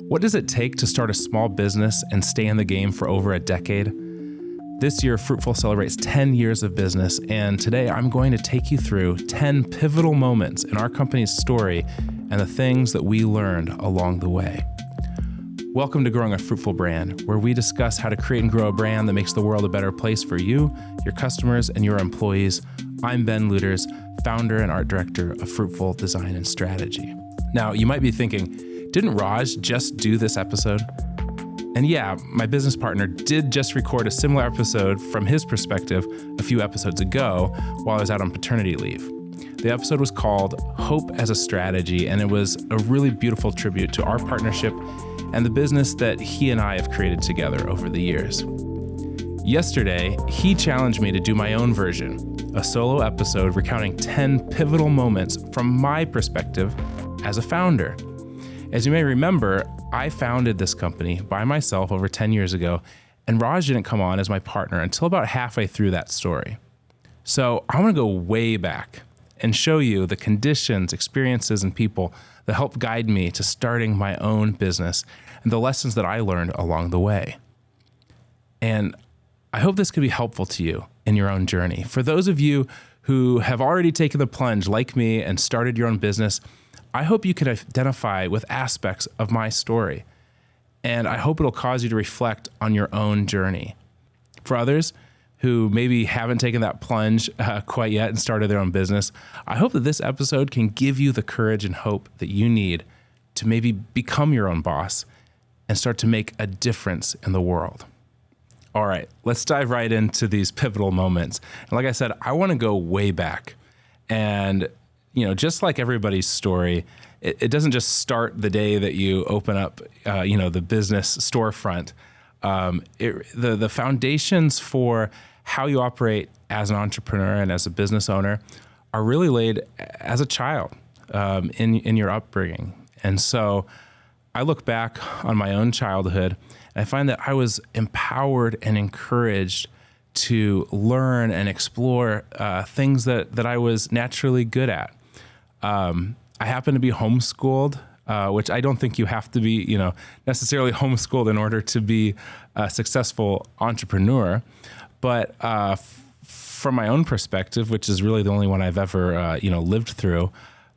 What does it take to start a small business and stay in the game for over a decade? This year, Fruitful celebrates 10 years of business, and today I'm going to take you through 10 pivotal moments in our company's story and the things that we learned along the way. Welcome to Growing a Fruitful Brand, where we discuss how to create and grow a brand that makes the world a better place for you, your customers, and your employees. I'm Ben Luters, founder and art director of Fruitful Design and Strategy. Now, you might be thinking, didn't Raj just do this episode? And yeah, my business partner did just record a similar episode from his perspective a few episodes ago while I was out on paternity leave. The episode was called Hope as a Strategy, and it was a really beautiful tribute to our partnership and the business that he and I have created together over the years. Yesterday, he challenged me to do my own version, a solo episode recounting 10 pivotal moments from my perspective as a founder. As you may remember, I founded this company by myself over 10 years ago, and Raj didn't come on as my partner until about halfway through that story. So I want to go way back and show you the conditions, experiences, and people that helped guide me to starting my own business and the lessons that I learned along the way. And I hope this could be helpful to you in your own journey. For those of you who have already taken the plunge like me and started your own business, I hope you can identify with aspects of my story, and I hope it'll cause you to reflect on your own journey. For others who maybe haven't taken that plunge quite yet and started their own business, I hope that this episode can give you the courage and hope that you need to maybe become your own boss and start to make a difference in the world. All right, let's dive right into these pivotal moments. And like I said, I want to go way back. And just like everybody's story, it doesn't just start the day that you open up, the business storefront. The foundations for how you operate as an entrepreneur and as a business owner are really laid as a child in your upbringing. And so I look back on my own childhood, and I find that I was empowered and encouraged to learn and explore things that I was naturally good at. I happen to be homeschooled, which I don't think you have to be, necessarily homeschooled in order to be a successful entrepreneur. But from my own perspective, which is really the only one I've ever, lived through,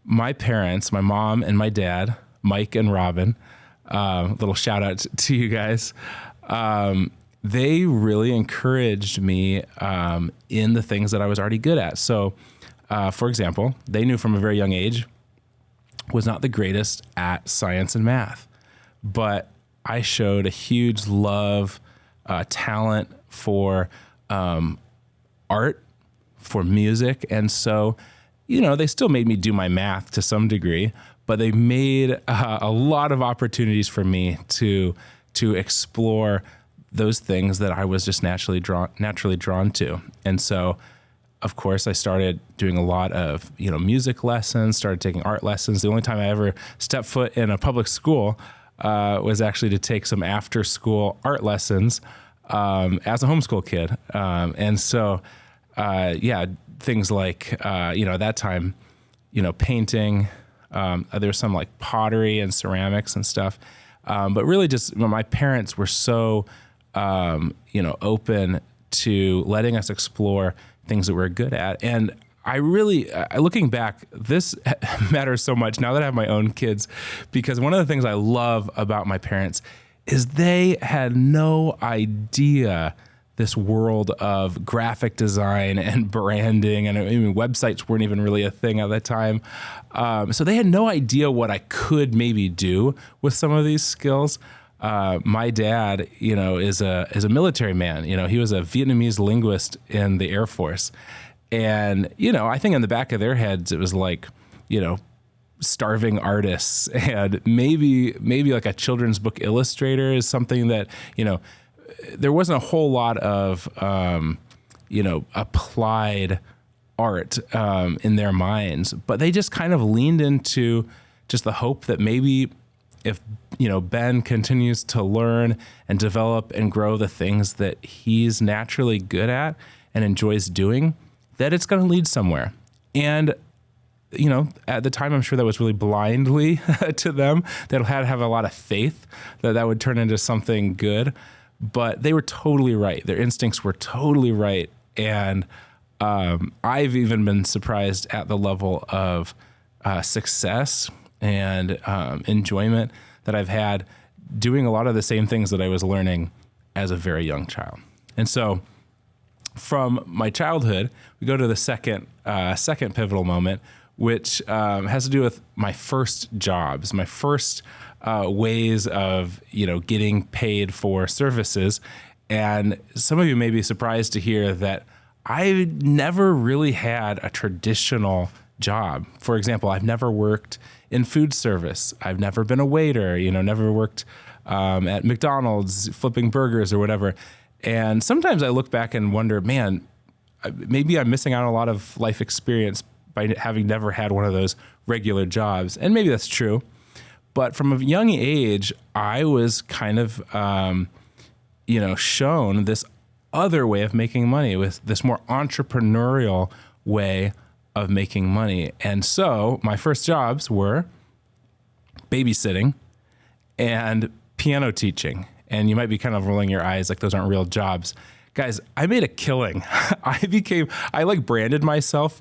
my parents, my mom and my dad, Mike and Robin, little shout out to you guys. They really encouraged me in the things that I was already good at. So, for example, they knew from a very young age was not the greatest at science and math, but I showed a huge love, talent for art, for music. And so, they still made me do my math to some degree, but they made a lot of opportunities for me to explore those things that I was just naturally drawn to. And so, of course, I started doing a lot of, music lessons, started taking art lessons. The only time I ever stepped foot in a public school was actually to take some after-school art lessons as a homeschool kid. And so, things like, at that time, painting. There was some like pottery and ceramics and stuff. But really just my parents were so, open to letting us explore things that we're good at. And I really, looking back, this matters so much now that I have my own kids, because one of the things I love about my parents is they had no idea this world of graphic design and branding, and websites weren't even really a thing at that time. So they had no idea what I could maybe do with some of these skills. My dad, is a military man. He was a Vietnamese linguist in the Air Force. And, I think in the back of their heads, it was like, starving artists, and maybe like a children's book illustrator is something that, there wasn't a whole lot of, applied art in their minds, but they just kind of leaned into just the hope that maybe if, Ben continues to learn and develop and grow the things that he's naturally good at and enjoys doing, that it's going to lead somewhere. And at the time, I'm sure that was really blindly to them. They had to have a lot of faith that would turn into something good. But they were totally right. Their instincts were totally right. And I've even been surprised at the level of success and enjoyment that I've had doing a lot of the same things that I was learning as a very young child. And so from my childhood, we go to the second pivotal moment, which has to do with my first jobs, my first ways of, getting paid for services. And some of you may be surprised to hear that I never really had a traditional job. For example, I've never worked in food service. I've never been a waiter, never worked at McDonald's flipping burgers or whatever. And sometimes I look back and wonder, man, maybe I'm missing out on a lot of life experience by having never had one of those regular jobs. And maybe that's true. But from a young age, I was kind of, shown this other way of making money, with this more entrepreneurial way of making money. And so my first jobs were babysitting and piano teaching. And you might be kind of rolling your eyes like those aren't real jobs. Guys, I made a killing. I branded myself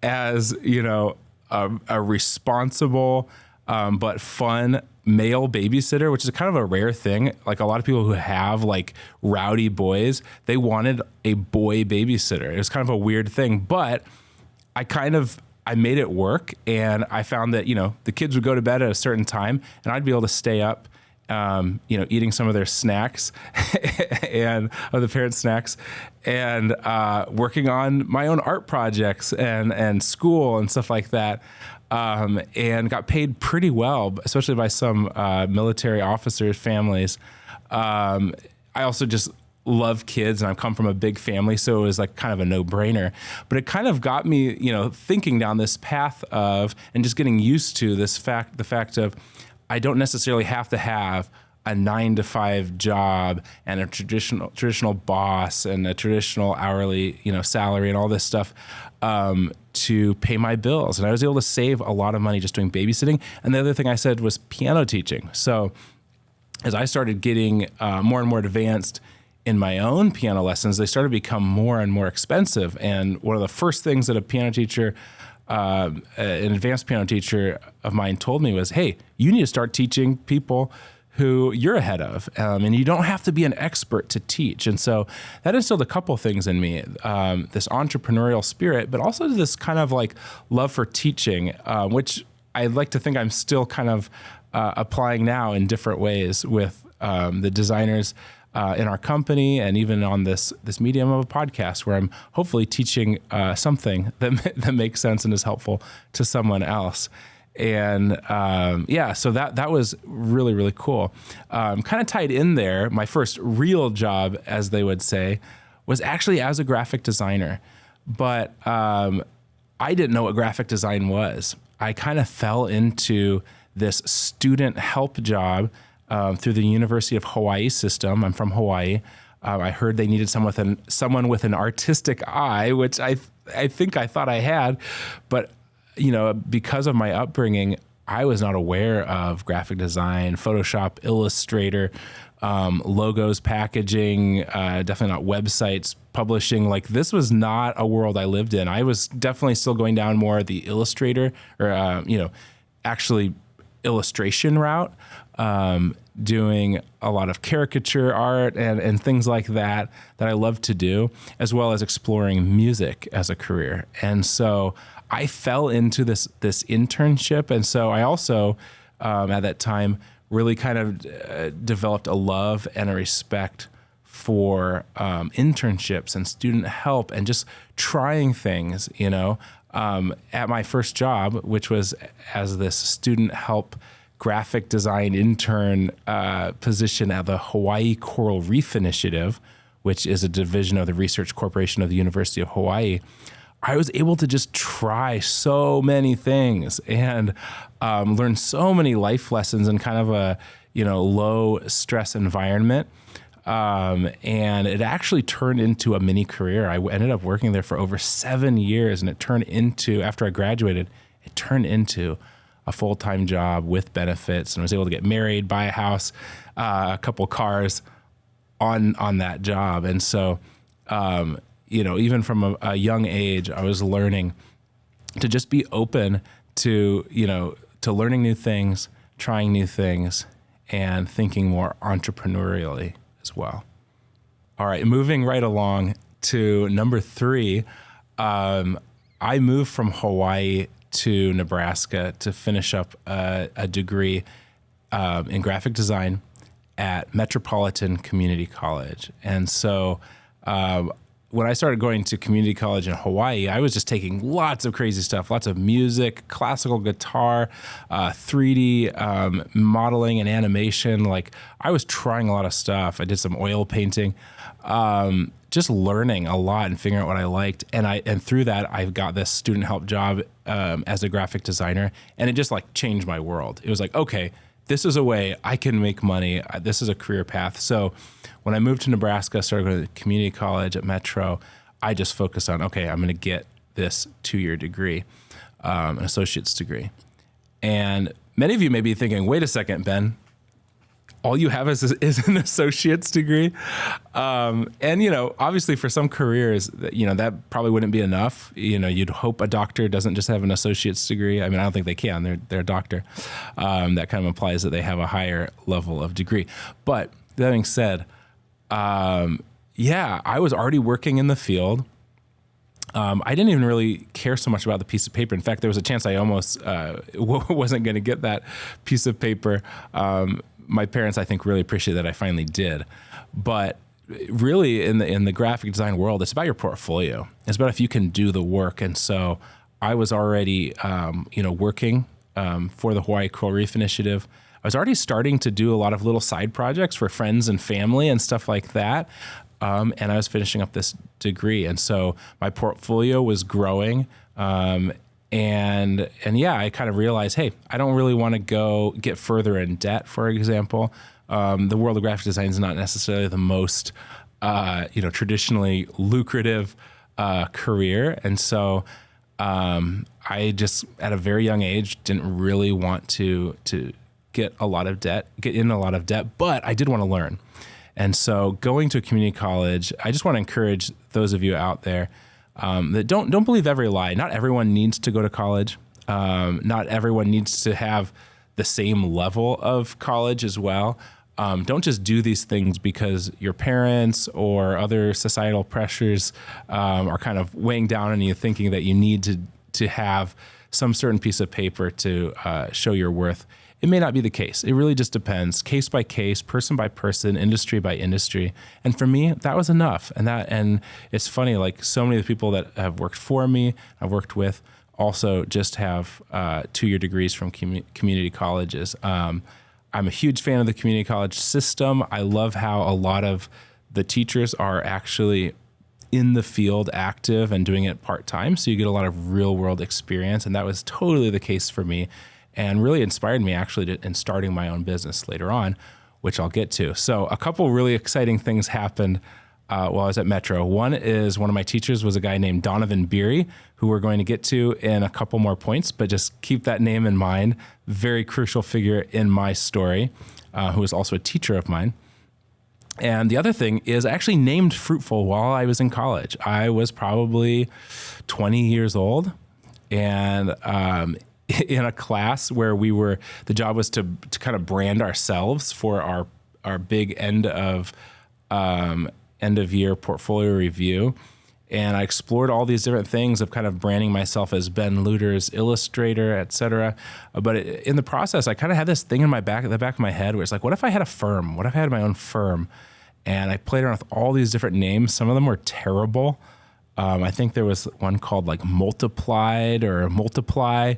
as, a responsible but fun male babysitter, which is kind of a rare thing. Like a lot of people who have like rowdy boys, they wanted a boy babysitter. It was kind of a weird thing, but I made it work. And I found that, the kids would go to bed at a certain time and I'd be able to stay up, eating some of their snacks and of the parents' snacks, and working on my own art projects and school and stuff like that. And got paid pretty well, especially by some military officers' families. I also just love kids, and I've come from a big family, so it was like kind of a no-brainer. But it kind of got me, thinking down this path of, and just getting used to the fact of, I don't necessarily have to have a 9-to-5 job and a traditional boss and a traditional hourly, salary and all this stuff to pay my bills. And I was able to save a lot of money just doing babysitting. And the other thing I said was piano teaching. So as I started getting more and more advanced in my own piano lessons, they started to become more and more expensive. And one of the first things that a piano teacher, an advanced piano teacher of mine, told me was, hey, you need to start teaching people who you're ahead of, and you don't have to be an expert to teach. And so that instilled a couple things in me, this entrepreneurial spirit, but also this kind of like love for teaching, which I'd like to think I'm still kind of applying now in different ways with the designers in our company, and even on this medium of a podcast, where I'm hopefully teaching something that makes sense and is helpful to someone else. And so that was really, really cool. Kind of tied in there, my first real job, as they would say, was actually as a graphic designer. But I didn't know what graphic design was. I kind of fell into this student help job through the University of Hawaii system. I'm from Hawaii. I heard they needed someone with an artistic eye, which I think I thought I had, but because of my upbringing, I was not aware of graphic design, Photoshop, Illustrator, logos, packaging, definitely not websites, publishing. Like, this was not a world I lived in. I was definitely still going down more the Illustrator or, actually illustration route, doing a lot of caricature art and things like that I love to do, as well as exploring music as a career. And so I fell into this internship. And so I also, at that time, really kind of developed a love and a respect for internships and student help and just trying things, at my first job, which was as this student help graphic design intern position at the Hawaii Coral Reef Initiative, which is a division of the Research Corporation of the University of Hawaii. I was able to just try so many things and learn so many life lessons in kind of a low stress environment. And it actually turned into a mini career. I ended up working there for over 7 years, and it turned into, after I graduated, it turned into a full-time job with benefits, and I was able to get married, buy a house, a couple cars on that job. And so, even from a young age, I was learning to just be open to learning new things, trying new things, and thinking more entrepreneurially as well. All right, moving right along to number 3. I moved from Hawaii to Nebraska to finish up a degree in graphic design at Metropolitan Community College. And so when I started going to community college in Hawaii, I was just taking lots of crazy stuff, lots of music, classical guitar, 3D modeling and animation. Like, I was trying a lot of stuff. I did some oil painting, just learning a lot and figuring out what I liked. And through that, I got this student help job as a graphic designer, and it just like changed my world. It was like, okay, this is a way I can make money. This is a career path. So when I moved to Nebraska, started going to community college at Metro, I just focused on, okay, I'm going to get this 2-year degree, an associate's degree. And many of you may be thinking, wait a second, Ben, all you have is an associate's degree. And, obviously for some careers, that probably wouldn't be enough. You'd hope a doctor doesn't just have an associate's degry. I mean, I don't think they can. They're a doctor. That kind of implies that they have a higher level of degree. But that being said, I was already working in the field. I didn't even really care so much about the piece of paper. In fact, there was a chance I almost wasn't going to get that piece of paper. My parents, I think, really appreciate that I finally did. But really, in the graphic design world, it's about your portfolio. It's about if you can do the work. And so I was already, working for the Hawaii Coral Reef Initiative. I was already starting to do a lot of little side projects for friends and family and stuff like that. And I was finishing up this degree. And so my portfolio was growing. I kind of realized, hey, I don't really want to go get further in debt, for example. The world of graphic design is not necessarily the most, traditionally lucrative career. And so I just, at a very young age, didn't really want to get in a lot of debt, but I did want to learn. And so going to a community college, I just want to encourage those of you out there that don't believe every lie. Not everyone needs to go to college. Not everyone needs to have the same level of college as well. Don't just do these things because your parents or other societal pressures are kind of weighing down on you, thinking that you need to have some certain piece of paper to show your worth. It may not be the case. It really just depends, case by case, person by person, industry by industry. And for me, that was enough. And it's funny, like so many of the people that have worked for me, I've worked with, also just have 2-year degrees from community colleges. I'm a huge fan of the community college system. I love how a lot of the teachers are actually in the field, active and doing it part-time. So you get a lot of real world experience. And that was totally the case for me, and really inspired me actually in starting my own business later on, which I'll get to. So a couple really exciting things happened while I was at Metro. One is one of my teachers was a guy named Donovan Beery, who we're going to get to in a couple more points, but just keep that name in mind. Very crucial figure in my story, who was also a teacher of mine. And the other thing is I actually named Fruitful while I was in college. I was probably 20 years old, and in a class where the job was to kind of brand ourselves for our big end of year portfolio review. And I explored all these different things of kind of branding myself as Ben Luter's illustrator, et cetera. But in the process, I kind of had this thing in the back of my head where it's like, what if I had a firm? What if I had my own firm? And I played around with all these different names. Some of them were terrible. I think there was one called like Multiplied or Multiply.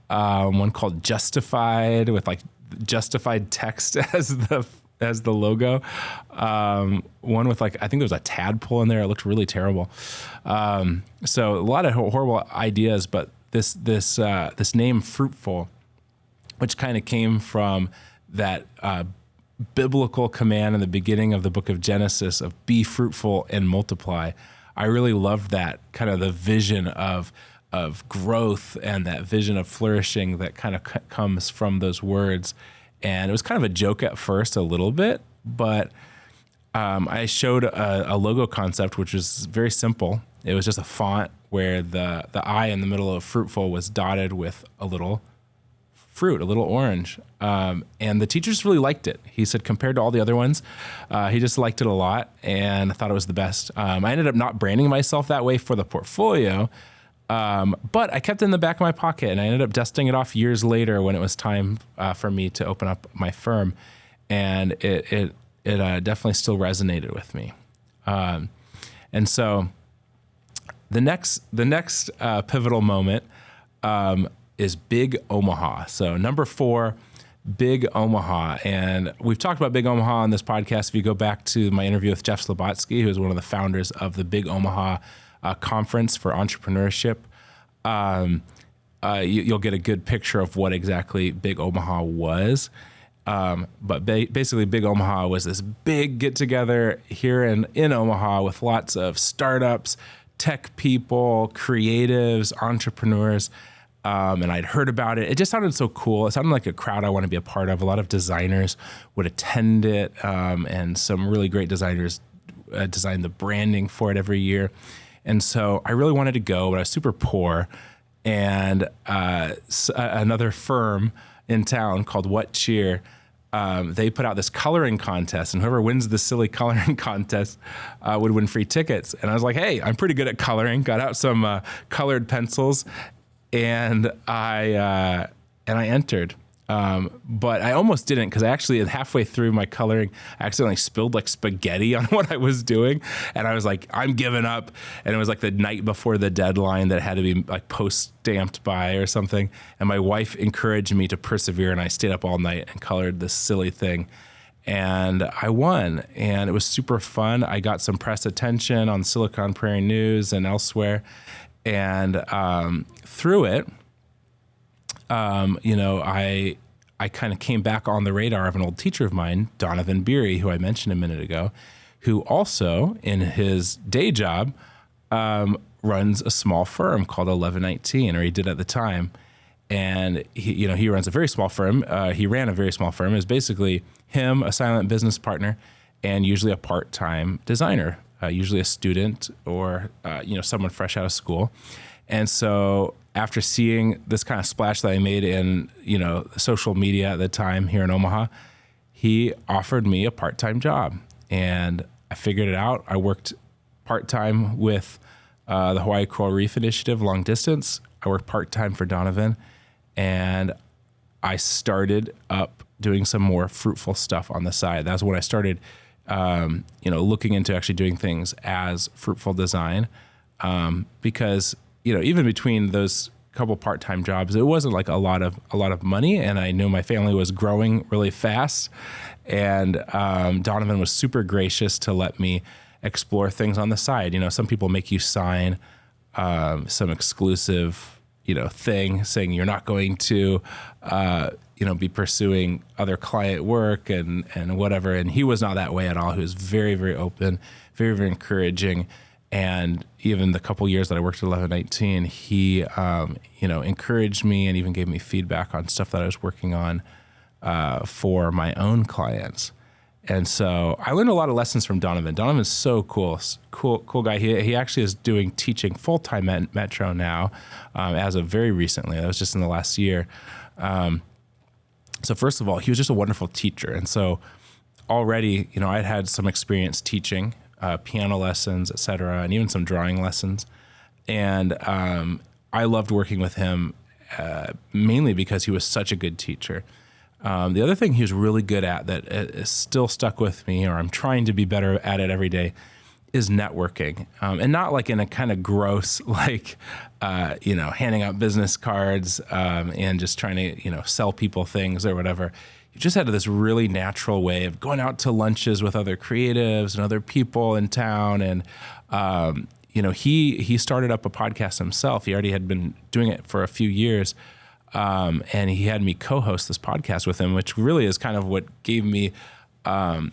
One called Justified, with like justified text as the logo. One with like, I think there was a tadpole in there. It looked really terrible. So a lot of horrible ideas, but this name Fruitful, which kind of came from that biblical command in the beginning of the book of Genesis of be fruitful and multiply. I really loved that kind of the vision of of growth and that vision of flourishing that kind of comes from those words. And it was kind of a joke at first, a little bit, but I showed a logo concept, which was very simple. It was just a font where the I in the middle of Fruitful was dotted with a little fruit, a little orange. And the teacher just really liked it. He said, compared to all the other ones, he just liked it a lot and thought it was the best. I ended up not branding myself that way for the portfolio, but I kept it in the back of my pocket, and I ended up dusting it off years later when it was time for me to open up my firm. And it definitely still resonated with me. And so the next pivotal moment is Big Omaha. So number 4, Big Omaha. And we've talked about Big Omaha on this podcast. If you go back to my interview with Jeff Slobotsky, who is one of the founders of the Big Omaha Conference for Entrepreneurship, you'll get a good picture of what exactly Big Omaha was. But basically Big Omaha was this big get together here in Omaha with lots of startups, tech people, creatives, entrepreneurs. And I'd heard about it. It just sounded so cool. It sounded like a crowd I want to be a part of. A lot of designers would attend it, and some really great designers design the branding for it every year. And so I really wanted to go, but I was super poor. And another firm in town called What Cheer, they put out this coloring contest, and whoever wins the silly coloring contest would win free tickets. And I was like, hey, I'm pretty good at coloring. Got out some colored pencils, and I entered. But I almost didn't, because I actually, halfway through my coloring, I accidentally spilled like spaghetti on what I was doing. And I was like, I'm giving up. And it was like the night before the deadline that had to be like post-stamped by or something. And my wife encouraged me to persevere, and I stayed up all night and colored this silly thing. And I won, and it was super fun. I got some press attention on Silicon Prairie News and elsewhere. And through it, I kind of came back on the radar of an old teacher of mine, Donovan Beery, who I mentioned a minute ago, who also in his day job runs a small firm called 1119, or he did at the time. And he runs a very small firm. He ran a very small firm. It was basically him, a silent business partner, and usually a part-time designer, usually a student or someone fresh out of school. And so after seeing this kind of splash that I made in, social media at the time here in Omaha, he offered me a part-time job, and I figured it out. I worked part-time with the Hawaii Coral Reef Initiative, long distance. I worked part-time for Donovan, and I started up doing some more fruitful stuff on the side. That's when I started, looking into actually doing things as Fruitful Design, because even between those couple part-time jobs, it wasn't like a lot of money, and I knew my family was growing really fast. And Donovan was super gracious to let me explore things on the side. Some people make you sign some exclusive, thing saying you're not going to, be pursuing other client work and whatever. And he was not that way at all. He was very, very open, very, very encouraging. And even the couple years that I worked at 1119, he, encouraged me and even gave me feedback on stuff that I was working on for my own clients. And so I learned a lot of lessons from Donovan. Donovan's so cool guy. He actually is doing teaching full-time at Metro now, as of very recently. That was just in the last year. So first of all, he was just a wonderful teacher. And so already, I'd had some experience teaching, piano lessons, et cetera, and even some drawing lessons. And I loved working with him mainly because he was such a good teacher. The other thing he was really good at that is still stuck with me, or I'm trying to be better at it every day, is networking. And not like in a kind of gross, like, handing out business cards and just trying to, sell people things or whatever. He just had this really natural way of going out to lunches with other creatives and other people in town. And, he started up a podcast himself. He already had been doing it for a few years. And he had me co-host this podcast with him, which really is kind of what gave me a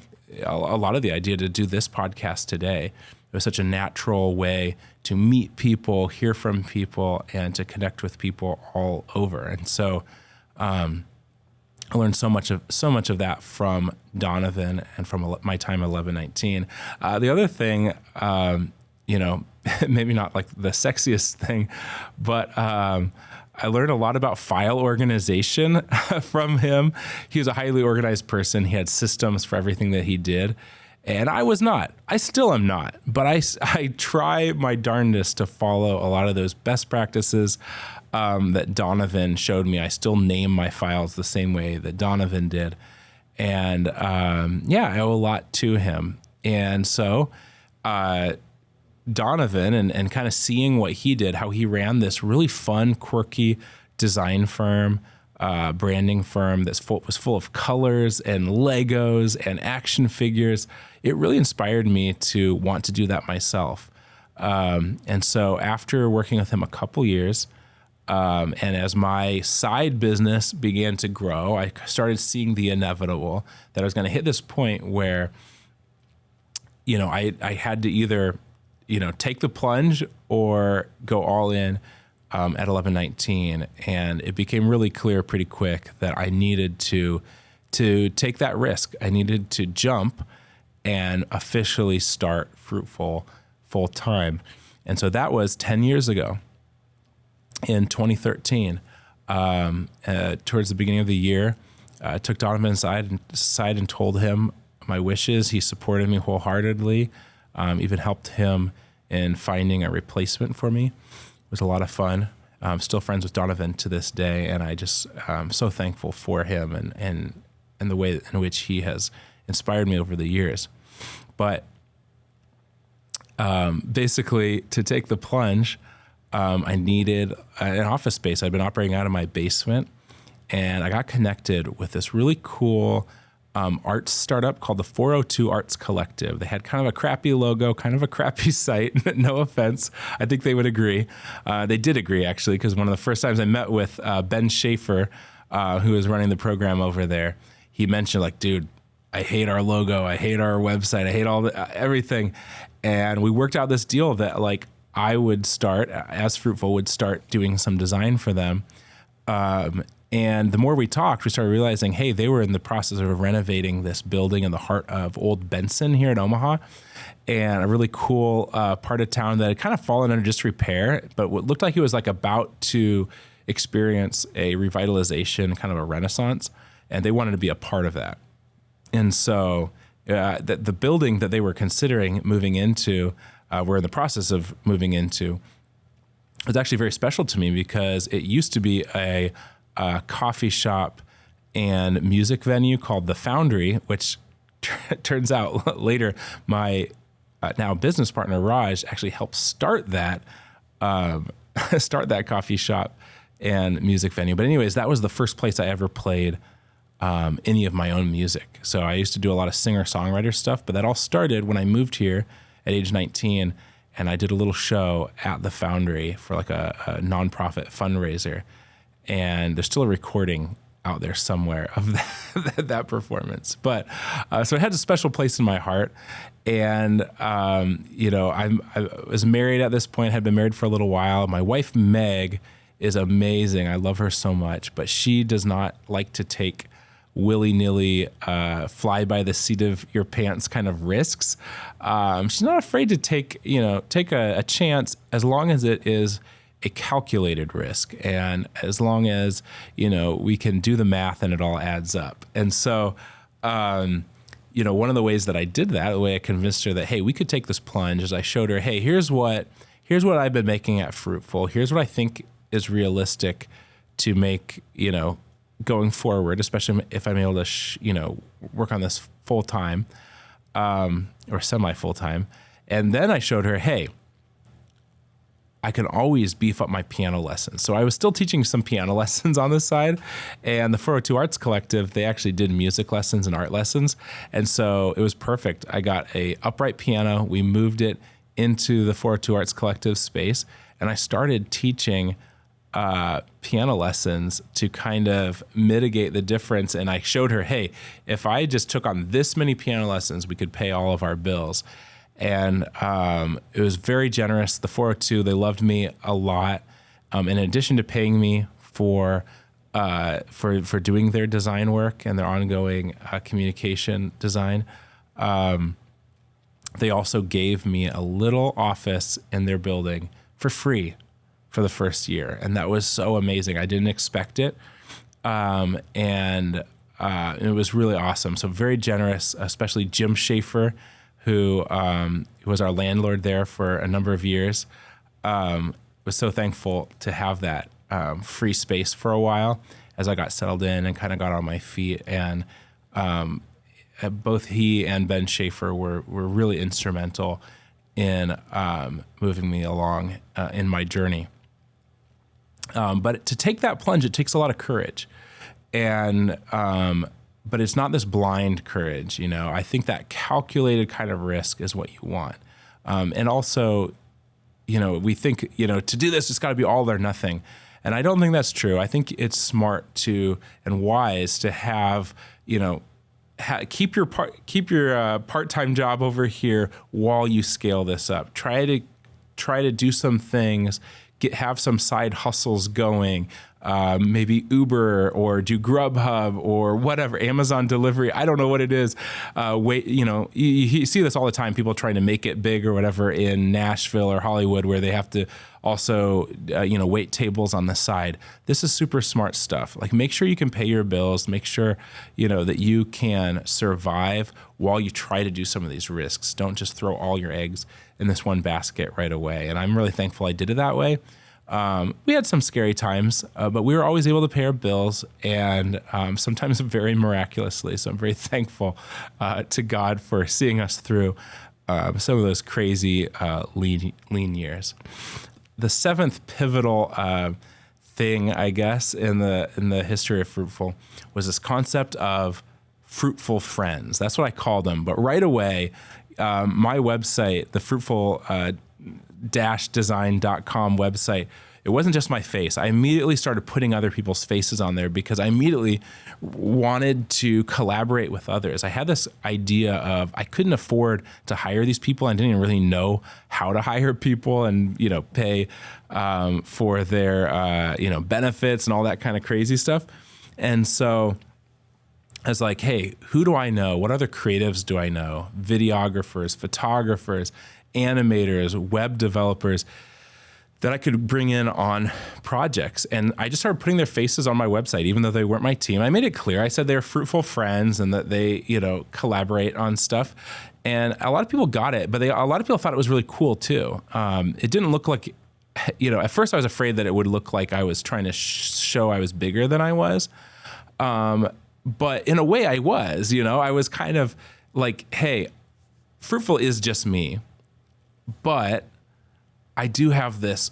lot of the idea to do this podcast today. It was such a natural way to meet people, hear from people, and to connect with people all over. And so I learned so much of that from Donovan and from my time at 1119. The other thing, maybe not like the sexiest thing, but I learned a lot about file organization from him. He was a highly organized person. He had systems for everything that he did. And I was not. I still am not. But I try my darndest to follow a lot of those best practices that Donovan showed me. I still name my files the same way that Donovan did. And I owe a lot to him. And so Donovan and kind of seeing what he did, how he ran this really fun, quirky design firm, branding firm was full of colors and Legos and action figures. It really inspired me to want to do that myself. And so after working with him a couple years, and as my side business began to grow, I started seeing the inevitable, that I was going to hit this point where, I had to either, take the plunge or go all in at 1119. And it became really clear pretty quick that I needed to take that risk. I needed to jump and officially start Fruitful full time. And so that was 10 years ago in 2013. Towards the beginning of the year, I took Donovan aside and told him my wishes. He supported me wholeheartedly, even helped him in finding a replacement for me. It was a lot of fun. I'm still friends with Donovan to this day, and I just so thankful for him and the way in which he has inspired me over the years. But basically, to take the plunge, I needed an office space. I'd been operating out of my basement, and I got connected with this really cool arts startup called the 402 Arts Collective. They had kind of a crappy logo, kind of a crappy site. No offense. I think they would agree. They did agree, actually, because one of the first times I met with Ben Schaefer, who was running the program over there, he mentioned, like, dude, I hate our logo. I hate our website. I hate everything. And we worked out this deal that, like, I would start, as Fruitful, would start doing some design for them. And the more we talked, we started realizing, hey, they were in the process of renovating this building in the heart of Old Benson here in Omaha, and a really cool part of town that had kind of fallen under disrepair, but what looked like it was like about to experience a revitalization, kind of a renaissance, and they wanted to be a part of that. And so the building that they were considering moving into, we're in the process of moving into, was actually very special to me because it used to be a coffee shop and music venue called The Foundry, which turns out later my now business partner Raj actually helped start that coffee shop and music venue. But anyways, that was the first place I ever played any of my own music. So I used to do a lot of singer-songwriter stuff, but that all started when I moved here at age 19, and I did a little show at The Foundry for like a nonprofit fundraiser. And there's still a recording out there somewhere of that performance. But so it had a special place in my heart. And, I was married at this point, had been married for a little while. My wife, Meg, is amazing. I love her so much, but she does not like to take willy-nilly, fly by the seat of your pants kind of risks. She's not afraid to take a chance as long as it is a calculated risk, and as long as we can do the math and it all adds up. And so one of the ways that I did that, the way I convinced her that, hey, we could take this plunge, is I showed her, hey, here's what I've been making at Fruitful. Here's what I think is realistic to make going forward, especially if I'm able to work on this full time or semi full time. And then I showed her, hey, I can always beef up my piano lessons. So I was still teaching some piano lessons on the side, and the 402 Arts Collective, they actually did music lessons and art lessons. And so it was perfect. I got a upright piano. We moved it into the 402 Arts Collective space, and I started teaching piano lessons to kind of mitigate the difference. And I showed her, hey, if I just took on this many piano lessons, we could pay all of our bills. And it was very generous. The 402, they loved me a lot. In addition to paying me for doing their design work and their ongoing communication design, they also gave me a little office in their building for free for the first year. And that was so amazing. I didn't expect it. And it was really awesome. So very generous, especially Jim Schaefer, who was our landlord there for a number of years. Was so thankful to have that free space for a while as I got settled in and kind of got on my feet. And both he and Ben Schaefer were really instrumental in moving me along in my journey. But to take that plunge, it takes a lot of courage. And but it's not this blind courage, you know. I think that calculated kind of risk is what you want. And also, you know, we think, you know, to do this, it's got to be all or nothing. And I don't think that's true. I think it's smart to and wise to have, you know, keep your part-time job over here while you scale this up. Try to do some things, have some side hustles going. Maybe Uber or do Grubhub or whatever, Amazon delivery. I don't know what it is. You see this all the time, people trying to make it big or whatever in Nashville or Hollywood, where they have to also, wait tables on the side. This is super smart stuff. Like, make sure you can pay your bills, make sure, that you can survive while you try to do some of these risks. Don't just throw all your eggs in this one basket right away. And I'm really thankful I did it that way. We had some scary times, but we were always able to pay our bills, and sometimes very miraculously. So I'm very thankful to God for seeing us through some of those crazy lean years. The seventh pivotal thing, I guess, in the history of Fruitful was this concept of fruitful friends. That's what I call them. But right away, my website, the Fruitful design.com website, it wasn't just my face. I immediately started putting other people's faces on there because I immediately wanted to collaborate with others. I had this idea of I couldn't afford to hire these people. I didn't even really know how to hire people and, pay for their, benefits and all that kind of crazy stuff. And so I was like, hey, who do I know? What other creatives do I know? Videographers, photographers, animators, web developers that I could bring in on projects. And I just started putting their faces on my website, even though they weren't my team. I made it clear. I said they're fruitful friends and that they, collaborate on stuff. And a lot of people got it, but a lot of people thought it was really cool too. It didn't look like, at first I was afraid that it would look like I was trying to show I was bigger than I was. But in a way I was, I was kind of like, hey, Fruitful is just me. But I do have this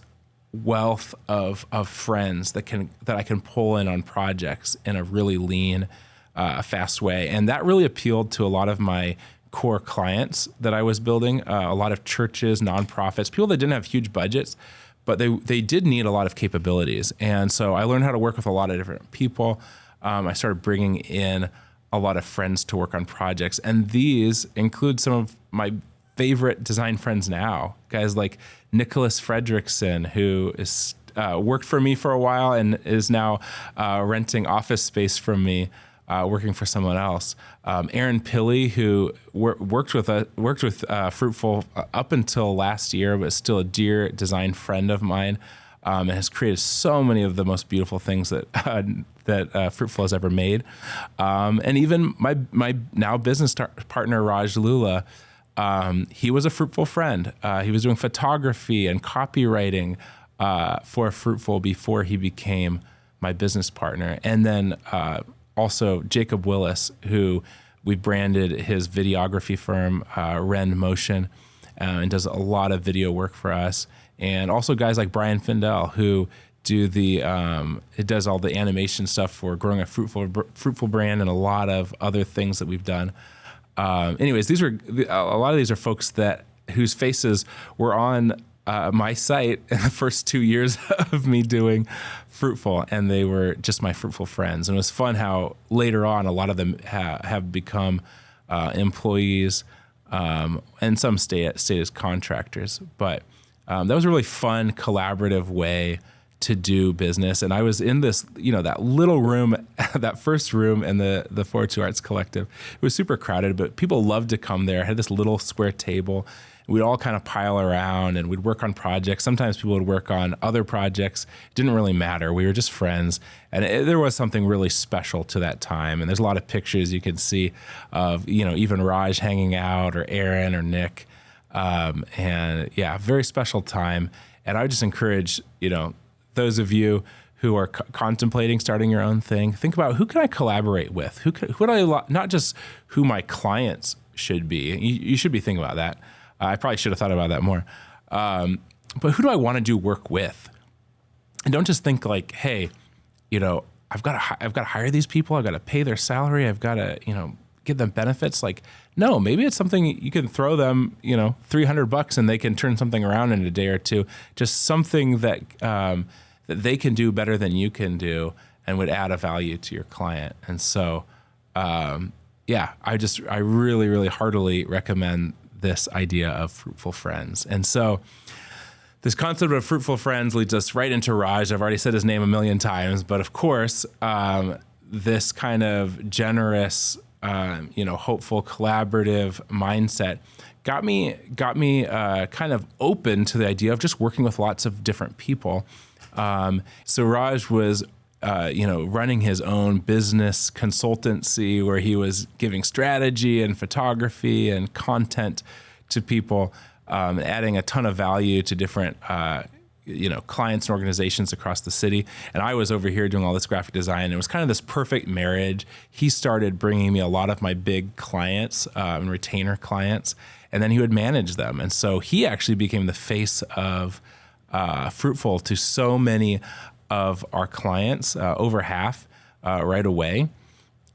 wealth of friends that I can pull in on projects in a really lean, fast way. And that really appealed to a lot of my core clients that I was building, a lot of churches, nonprofits, people that didn't have huge budgets, but they did need a lot of capabilities. And so I learned how to work with a lot of different people. I started bringing in a lot of friends to work on projects. And these include some of my favorite design friends now, guys like Nicholas Fredrickson, who is worked for me for a while and is now renting office space from me, working for someone else. Aaron Pilley, who worked with Fruitful up until last year, but is still a dear design friend of mine, and has created so many of the most beautiful things that Fruitful has ever made. And even my now business partner, Raj Lula. He was a Fruitful friend. He was doing photography and copywriting for Fruitful before he became my business partner. And then also Jacob Willis, who we branded his videography firm, Ren Motion, and does a lot of video work for us. And also guys like Brian Findell, who it does all the animation stuff for growing a Fruitful brand and a lot of other things that we've done. Anyways, a lot of these are folks whose faces were on my site in the first 2 years of me doing Fruitful, and they were just my Fruitful friends. And it was fun how later on a lot of them have become employees and some stay as contractors. But that was a really fun, collaborative way to do business. And I was in this, that little room, that first room in the 402 Arts Collective. It was super crowded, but people loved to come there. I had this little square table. We'd all kind of pile around and we'd work on projects. Sometimes people would work on other projects. It didn't really matter. We were just friends. And there was something really special to that time. And there's a lot of pictures you can see of, even Raj hanging out, or Aaron or Nick. And yeah, very special time. And I would just encourage, those of you who are contemplating starting your own thing, think about, who can I collaborate with? Who do I, not just who my clients should be. You should be thinking about that. I probably should have thought about that more. But who do I want to do work with? And don't just think like, hey, I've got to hire these people. I've got to pay their salary. I've got to, give them benefits. Like, no, maybe it's something you can throw them, $300 and they can turn something around in a day or two. Just something that that they can do better than you can do and would add a value to your client. And so, I really, really heartily recommend this idea of fruitful friends. And so this concept of fruitful friends leads us right into Raj. I've already said his name a million times, but of course, this kind of generous, hopeful, collaborative mindset got me kind of open to the idea of just working with lots of different people. So Raj was running his own business consultancy where he was giving strategy and photography and content to people, adding a ton of value to different, clients and organizations across the city. And I was over here doing all this graphic design. It was kind of this perfect marriage. He started bringing me a lot of my big clients and retainer clients, and then he would manage them. And so he actually became the face of Fruitful to so many of our clients, over half right away.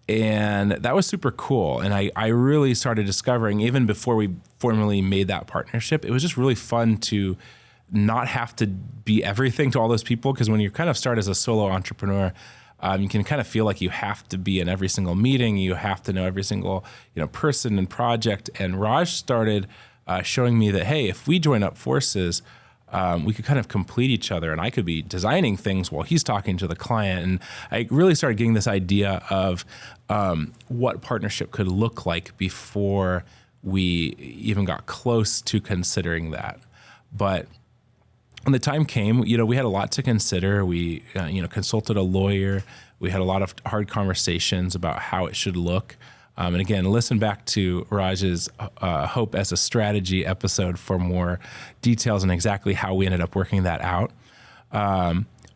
And that was super cool. And I really started discovering, even before we formally made that partnership, it was just really fun to not have to be everything to all those people. Because when you kind of start as a solo entrepreneur, you can kind of feel like you have to be in every single meeting. You have to know every single person and project. And Raj started showing me that, hey, if we join up forces, we could kind of complete each other, and I could be designing things while he's talking to the client. And I really started getting this idea of what partnership could look like before we even got close to considering that. But when the time came, we had a lot to consider. We, consulted a lawyer. We had a lot of hard conversations about how it should look. And again, listen back to Raj's Hope as a Strategy episode for more details on exactly how we ended up working that out.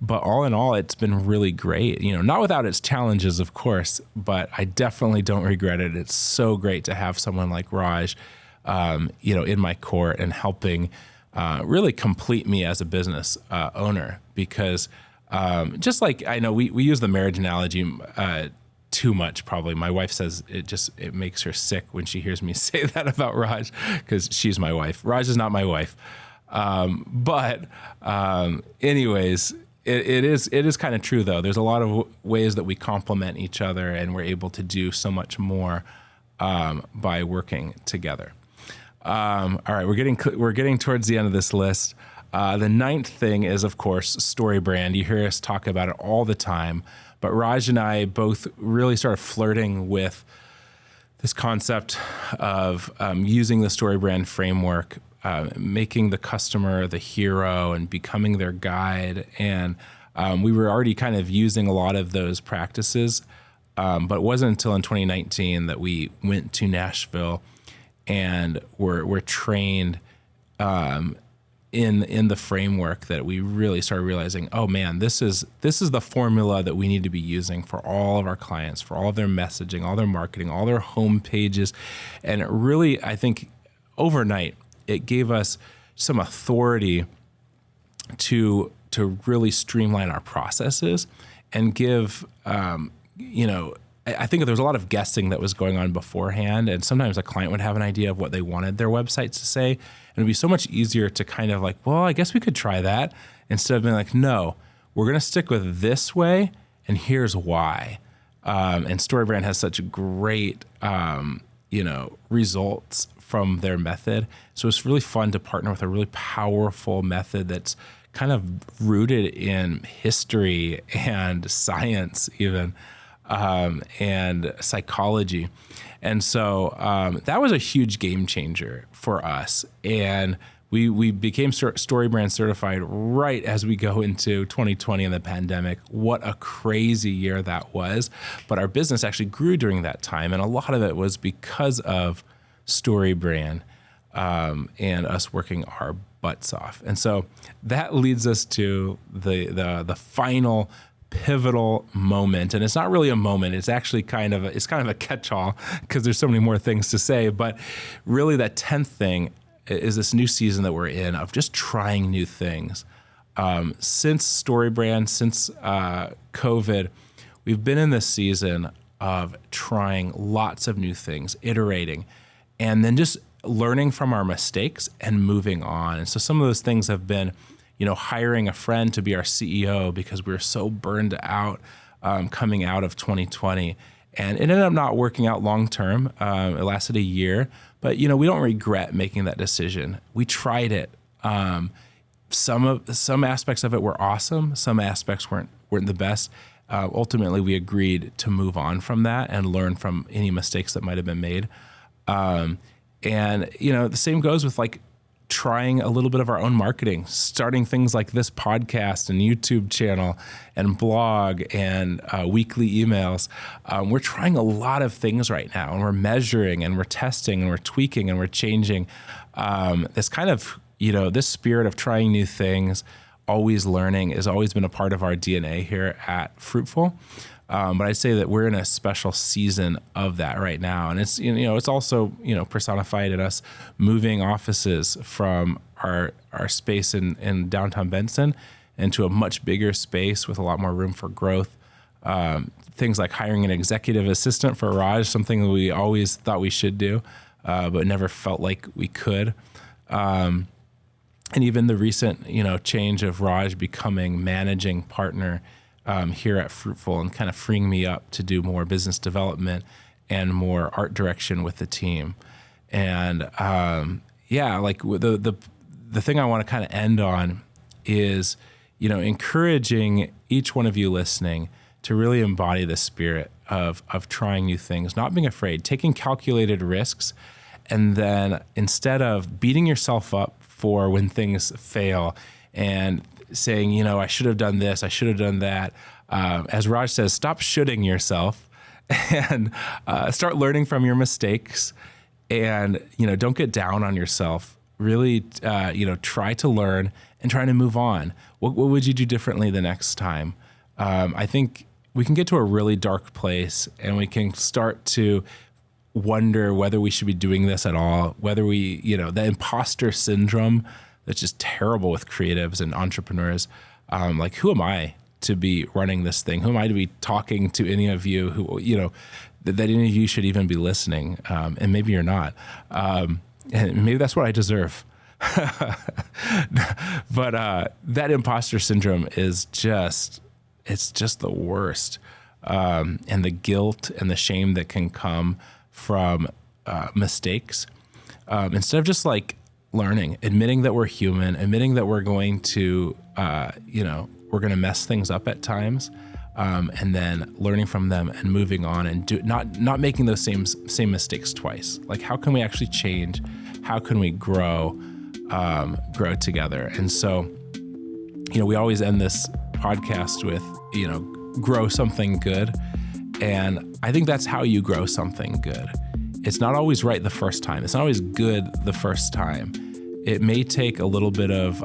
But all in all, it's been really great. Not without its challenges, of course, but I definitely don't regret it. It's so great to have someone like Raj, in my court and helping really complete me as a business owner. Because just like I know we use the marriage analogy too much, probably. My wife says it makes her sick when she hears me say that about Raj, because she's my wife. Raj is not my wife. Anyways, it is kind of true though. There's a lot of ways that we complement each other, and we're able to do so much more by working together. All right, we're getting towards the end of this list. The ninth thing is, of course, Storybrand. You hear us talk about it all the time. But Raj and I both really started flirting with this concept of using the Storybrand framework, making the customer the hero and becoming their guide. And we were already kind of using a lot of those practices, but it wasn't until in 2019 that we went to Nashville and were trained in the framework that we really started realizing, oh man, this is the formula that we need to be using for all of our clients, for all of their messaging, all their marketing, all their home pages. And it really, I think overnight, it gave us some authority to really streamline our processes and give, I think there was a lot of guessing that was going on beforehand, and sometimes a client would have an idea of what they wanted their websites to say, and it'd be so much easier to kind of like, well, I guess we could try that, instead of being like, no, we're going to stick with this way, and here's why. And Storybrand has such great results from their method. So it's really fun to partner with a really powerful method that's kind of rooted in history and science even, and psychology. And so that was a huge game changer for us. And we became Storybrand certified right as we go into 2020 and the pandemic. What a crazy year that was. But our business actually grew during that time. And a lot of it was because of Storybrand and us working our butts off. And so that leads us to the final pivotal moment. And it's not really a moment. It's actually kind of a catch-all because there's so many more things to say. But really that 10th thing is this new season that we're in of just trying new things. Since Storybrand, since COVID, we've been in this season of trying lots of new things, iterating, and then just learning from our mistakes and moving on. And so some of those things have been, hiring a friend to be our CEO because we were so burned out coming out of 2020. And it ended up not working out long term. It lasted a year, but we don't regret making that decision. We tried it. Some aspects of it were awesome. Some aspects weren't the best. Ultimately, we agreed to move on from that and learn from any mistakes that might have been made. And the same goes with trying a little bit of our own marketing, starting things like this podcast and YouTube channel and blog and weekly emails. We're trying a lot of things right now, and we're measuring and we're testing and we're tweaking and we're changing. This kind of, this spirit of trying new things, always learning, has always been a part of our DNA here at Fruitful. But I'd say that we're in a special season of that right now. And it's, it's also, personified in us moving offices from our space in downtown Benson into a much bigger space with a lot more room for growth. Things like hiring an executive assistant for Raj, something that we always thought we should do, but never felt like we could. And even the recent, change of Raj becoming managing partner here at Fruitful and kind of freeing me up to do more business development and more art direction with the team. And the thing I want to kind of end on is, encouraging each one of you listening to really embody the spirit of trying new things, not being afraid, taking calculated risks, and then instead of beating yourself up for when things fail and saying, I should have done this, I should have done that. As Raj says, stop shoulding yourself and start learning from your mistakes, and, don't get down on yourself. Really, try to learn and try to move on. What would you do differently the next time? I think we can get to a really dark place and we can start to wonder whether we should be doing this at all, whether we, the imposter syndrome that's just terrible with creatives and entrepreneurs. Who am I to be running this thing? Who am I to be talking to any of you who, that any of you should even be listening? And maybe you're not. And maybe that's what I deserve. But that imposter syndrome is it's just the worst. And the guilt and the shame that can come from mistakes. Instead of just learning, admitting that we're human, admitting that we're going to, we're going to mess things up at times, and then learning from them and moving on and not making those same mistakes twice. How can we actually change? How can we grow together? And so, we always end this podcast with, grow something good. And I think that's how you grow something good. It's not always right the first time. It's not always good the first time. It may take a little bit of,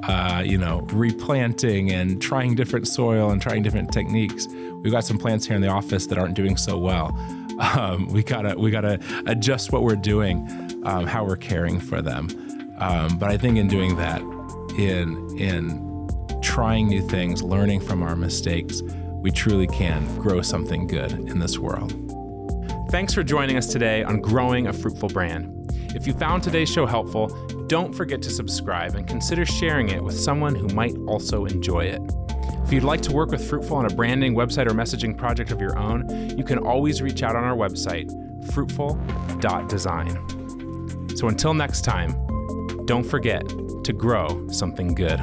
replanting and trying different soil and trying different techniques. We've got some plants here in the office that aren't doing so well. We gotta adjust what we're doing, how we're caring for them. But I think in doing that, in trying new things, learning from our mistakes, we truly can grow something good in this world. Thanks for joining us today on Growing a Fruitful Brand. If you found today's show helpful, don't forget to subscribe and consider sharing it with someone who might also enjoy it. If you'd like to work with Fruitful on a branding, website, or messaging project of your own, you can always reach out on our website, fruitful.design. So until next time, don't forget to grow something good.